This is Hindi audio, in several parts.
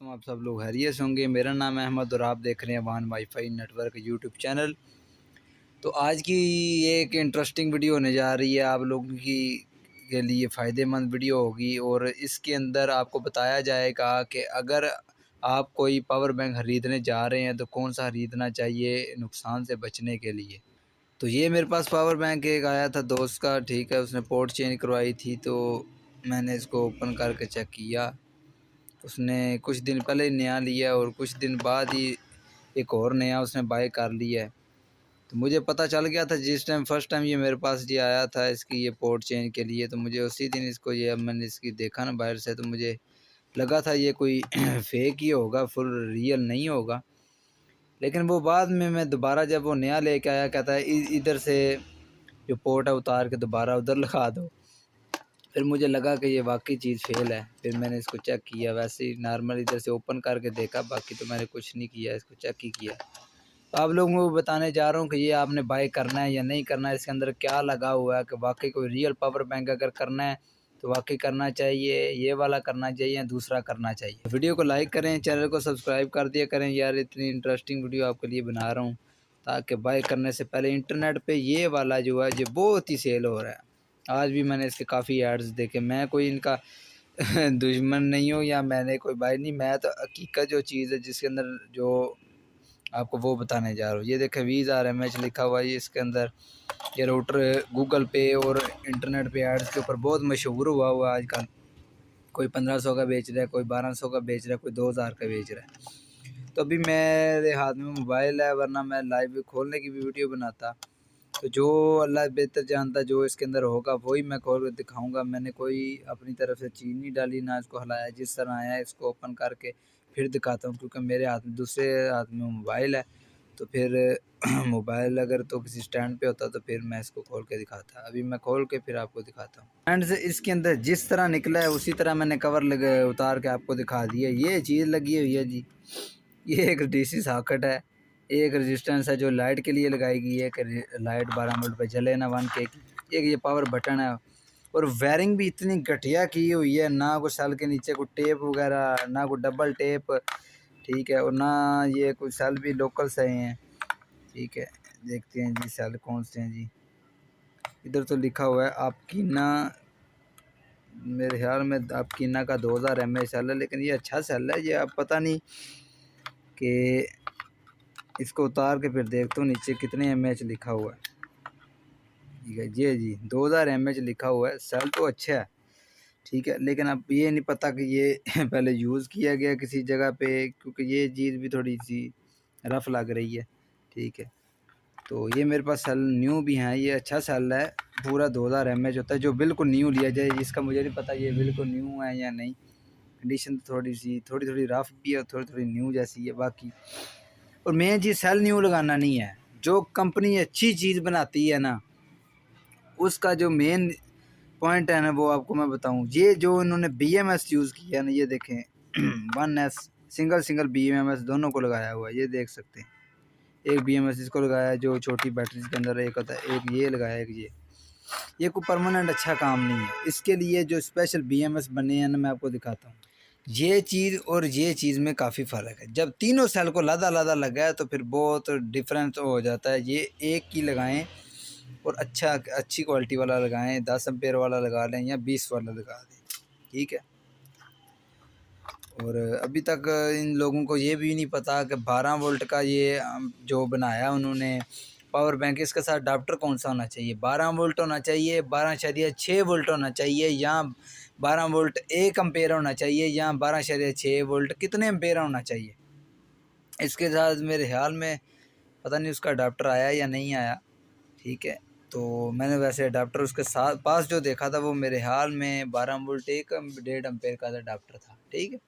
हूँ आप सब लोग खैरियत से होंगे। मेरा नाम है अहमद और आप देख रहे हैं वान वाईफाई नेटवर्क यूट्यूब चैनल। तो आज की ये एक इंटरेस्टिंग वीडियो होने जा रही है, आप लोगों की के लिए फ़ायदेमंद वीडियो होगी। और इसके अंदर आपको बताया जाएगा कि अगर आप कोई पावर बैंक ख़रीदने जा रहे हैं तो कौन सा ख़रीदना चाहिए नुकसान से बचने के लिए। तो ये मेरे पास पावर बैंक एक आया था दोस्त का, ठीक है, उसने पोर्ट चेंज करवाई थी। तो मैंने इसको ओपन करके चेक किया, उसने कुछ दिन पहले ही नया लिया और कुछ दिन बाद ही एक और नया उसने बाय कर लिया है। तो मुझे पता चल गया था जिस टाइम फर्स्ट टाइम ये मेरे पास ये आया था इसकी ये पोर्ट चेंज के लिए, तो मुझे उसी दिन इसको ये मैंने इसकी देखा ना बाहर से, तो मुझे लगा था ये कोई फेक ही होगा, फुल रियल नहीं होगा। लेकिन वो बाद में मैं दोबारा जब वो नया लेके आया, कहता है इधर से जो पोर्ट है उतार के दोबारा उधर लगा दो। फिर मुझे लगा कि ये वाकई चीज़ फेल है। फिर मैंने इसको चेक किया, वैसे ही नॉर्मल इधर से ओपन करके देखा, बाकी तो मैंने कुछ नहीं किया, इसको चेक ही किया। तो आप लोगों को बताने जा रहा हूँ कि ये आपने बाय करना है या नहीं करना है, इसके अंदर क्या लगा हुआ है, कि वाकई कोई रियल पावर बैंक अगर करना है तो वाकई करना चाहिए, ये वाला करना चाहिए या दूसरा करना चाहिए। वीडियो को लाइक करें, चैनल को सब्सक्राइब कर दिया करें यार, इतनी इंटरेस्टिंग वीडियो आपके लिए बना रहा हूँ ताकि बाय करने से पहले इंटरनेट पे ये वाला जो है ये बहुत ही सेल हो रहा है। आज भी मैंने इसके काफ़ी एड्स देखे। मैं कोई इनका दुश्मन नहीं हूँ या मैंने कोई बाय नहीं, मैं तो हकीकत जो चीज़ है जिसके अंदर जो आपको वो बताने जा रहा हूँ। ये देखें VRMH लिखा हुआ है इसके अंदर। ये राउटर गूगल पे और इंटरनेट पे एड्स के ऊपर बहुत मशहूर हुआ आजकल। कोई 1500 का बेच रहा है, कोई 1200 का बेच रहा है, कोई 2000 का बेच रहा है। तो अभी मेरे हाथ में मोबाइल है, वरना मैं लाइव खोलने की भी वीडियो बनाता। तो जो अल्लाह बेहतर जानता, जो इसके अंदर होगा वही मैं खोल कर दिखाऊँगा। मैंने कोई अपनी तरफ से चीज़ नहीं डाली, ना इसको हिलाया, जिस तरह आया इसको ओपन करके फिर दिखाता हूँ, क्योंकि मेरे हाथ में दूसरे हाथ में मोबाइल है। तो फिर मोबाइल अगर तो किसी स्टैंड पे होता तो फिर मैं इसको खोल के दिखाता। अभी मैं खोल के फिर आपको दिखाता हूँ। एंड से इसके अंदर जिस तरह निकला है उसी तरह मैंने कवर लगा उतार के आपको दिखा दिया। ये चीज़ लगी हुई है जी, ये एक DC सॉकेट है, एक रेजिस्टेंस है जो लाइट के लिए लगाई गई है कि लाइट 12 वोल्ट पे जले ना 1K की। एक ये पावर बटन है और वायरिंग भी इतनी घटिया की हुई है, ना कोई सेल के नीचे कोई टेप वगैरह, ना कोई डबल टेप, ठीक है, और ना ये कोई सेल भी लोकल से हैं, ठीक है। देखते हैं जी सेल कौन से हैं जी। इधर तो लिखा हुआ है आपकीना, मेरे ख्याल में आपकीना का 2000 mAh सेल है, लेकिन ये अच्छा सेल है। ये अब पता नहीं कि इसको उतार के फिर देखता हूँ नीचे कितने mAh लिखा हुआ है। ठीक है जी 2000 mAh लिखा हुआ है। सेल तो अच्छा है, ठीक है, लेकिन अब ये नहीं पता कि ये पहले यूज़ किया गया किसी जगह पे, क्योंकि ये चीज़ भी थोड़ी सी रफ़ लग रही है, ठीक है। तो ये मेरे पास सेल न्यू भी हैं, ये अच्छा सेल है, पूरा 2000 mAh होता है, जो बिल्कुल न्यू लिया जाए। इसका मुझे नहीं पता ये बिल्कुल न्यू है या नहीं, कंडीशन थोड़ी रफ़ भी है और थोड़ी न्यू जैसी है बाकी। और मेन चीज़ सेल न्यू लगाना नहीं है, जो कंपनी अच्छी चीज़ बनाती है ना उसका जो मेन पॉइंट है ना वो आपको मैं बताऊं। ये जो इन्होंने BMS यूज़ किया ना, ये देखें 1S सिंगल BMS दोनों को लगाया हुआ है, ये देख सकते हैं। एक BMS इसको लगाया है जो छोटी बैटरी के अंदर एक होता है, एक ये लगाया, एक ये कोई परमानेंट अच्छा काम नहीं है। इसके लिए जो स्पेशल BMS बने हैं ना, मैं आपको दिखाता हूँ। ये चीज़ और ये चीज़ में काफ़ी फ़र्क है। जब तीनों सेल को लादा लगा है तो फिर बहुत डिफरेंस हो जाता है। ये एक ही लगाएं और अच्छी क्वालिटी वाला लगाएं, 10 एम्पेयर वाला लगा लें या 20 वाला लगा दें, ठीक है। और अभी तक इन लोगों को ये भी नहीं पता कि 12 वोल्ट का ये जो बनाया उन्होंने पावर बैंक, इसके साथ अडाप्टर कौन सा होना चाहिए। 12 वोल्ट होना चाहिए, 12.6 वोल्ट होना चाहिए, या 12 वोल्ट 1 एम्पेयर होना चाहिए, या 12.6 वोल्ट कितने एम्पेयर होना चाहिए। इसके साथ मेरे ख्याल में पता नहीं उसका अडाप्टर आया या नहीं आया, ठीक है। तो मैंने वैसे अडाप्टर उसके साथ पास जो देखा था वो मेरे हाल में 12 वोल्ट 1.5 एम्पेयर का अडाप्टर था, ठीक है।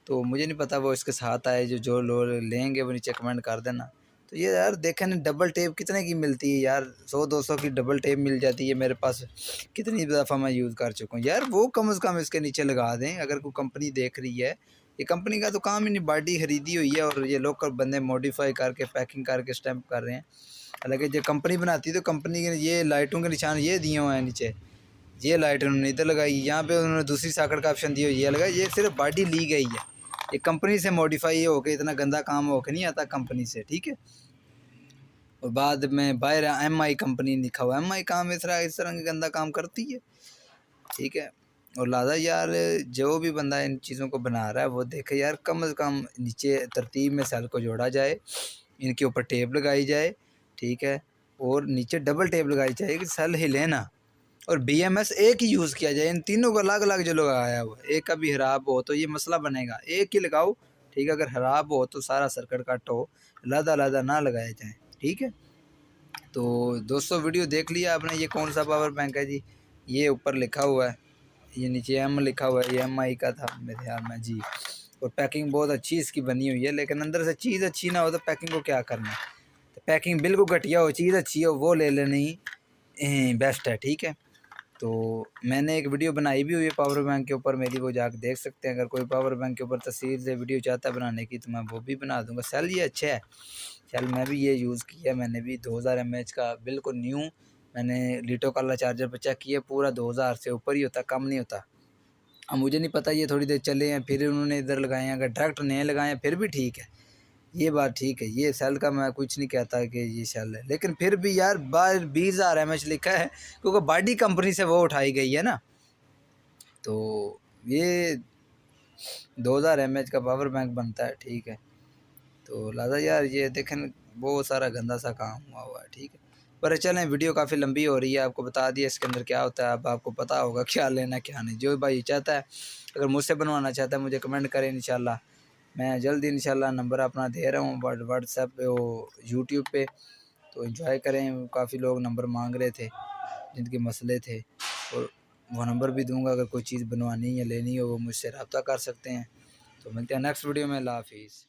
तो मुझे नहीं पता वो इसके साथ आए, जो लोग लेंगे वो नीचे कमेंट कर देना। तो ये यार देखें ना, डबल टेप कितने की मिलती है यार, 100-200 की डबल टेप मिल जाती है। मेरे पास कितनी दफ़ा मैं यूज़ कर चुका हूँ यार, वो कम से कम इसके नीचे लगा दें। अगर कोई कंपनी देख रही है, ये कंपनी का तो काम ही नहीं, बॉडी खरीदी हुई है और ये लोकल बंदे मॉडिफाई करके पैकिंग करके स्टैंप कर रहे हैं। हालांकि जो कंपनी बनाती है तो कंपनी के ये लाइटों के निशान ये दिए हुए हैं नीचे, ये लाइट उन्होंने इधर लगाई, यहाँ पे उन्होंने दूसरी सॉकेट का ऑप्शन दिया, ये लगाई, ये सिर्फ बॉडी ली गई है। ये कंपनी से मॉडिफाई हो के इतना गंदा काम हो के नहीं आता कंपनी से, ठीक है। और बाद में बाहर MI कंपनी लिखा हुआ, MI काम इस तरह की गंदा काम करती है, ठीक है। और लिहाजा यार जो भी बंदा इन चीज़ों को बना रहा है वो देखे यार, कम से कम नीचे तरतीब में सेल को जोड़ा जाए, इनके ऊपर टेप लगाई जाए, ठीक है। और नीचे डबल टेप लगाई जाए कि सेल हिले ना, और BMS एक ही यूज़ किया जाए। इन तीनों को अलग अलग जो लगाया हुआ, एक का भी ख़राब हो तो ये मसला बनेगा, एक ही लगाओ, ठीक है। अगर ख़राब हो तो सारा सर्किट कट हो, अलग ना लगाया जाए, ठीक है। तो दोस्तों वीडियो देख लिया आपने, ये कौन सा पावर बैंक है जी, ये ऊपर लिखा हुआ है, ये नीचे M लिखा हुआ है, ये MI का था मेरे ख्याल में जी। और पैकिंग बहुत अच्छी इसकी बनी हुई है, लेकिन अंदर से चीज़ अच्छी ना हो तो पैकिंग को क्या करना। तो पैकिंग बिल्कुल घटिया हो, चीज़ अच्छी हो, वो ले लेनी बेस्ट है, ठीक है। तो मैंने एक वीडियो बनाई भी हुई है पावर बैंक के ऊपर मेरी, वो जाकर देख सकते हैं। अगर कोई पावर बैंक के ऊपर तस्वीर से वीडियो चाहता है बनाने की तो मैं वो भी बना दूंगा। सेल ये अच्छा है, सेल मैं भी ये यूज़ किया, मैंने भी 2000 mAh का बिल्कुल न्यू, मैंने लिटो काला चार्जर पर चेक किया, पूरा 2000 से ऊपर ही होता, कम नहीं होता। अब मुझे नहीं पता ये थोड़ी देर चले हैं फिर उन्होंने इधर लगाए हैं, अगर डायरेक्ट नहीं लगाए हैं फिर भी ठीक है, ये बात ठीक है। ये सेल का मैं कुछ नहीं कहता कि ये सेल है, लेकिन फिर भी यार 20,000 mAh लिखा है, क्योंकि बॉडी कंपनी से वो उठाई गई है ना। तो ये 2000 mAh का पावर बैंक बनता है, ठीक है। तो लिहाजा यार ये देखें बहुत सारा गंदा सा काम हुआ है, ठीक है। पर चलें, वीडियो काफ़ी लंबी हो रही है, आपको बता दिया इसके अंदर क्या होता है, अब आपको पता होगा क्या लेना क्या नहीं। जो भाई चाहता है, अगर मुझसे बनवाना चाहता है मुझे कमेंट करें, इंशाल्लाह मैं जल्दी इंशाल्लाह नंबर अपना दे रहा हूँ व्हाट्सएप पे, वो यूट्यूब पे। तो एंजॉय करें, काफ़ी लोग नंबर मांग रहे थे जिनके मसले थे, और वो नंबर भी दूंगा, अगर कोई चीज़ बनवानी या लेनी हो वो मुझसे रब्ता कर सकते हैं। तो मिलते हैं नेक्स्ट वीडियो में, अल्लाह हाफिज़।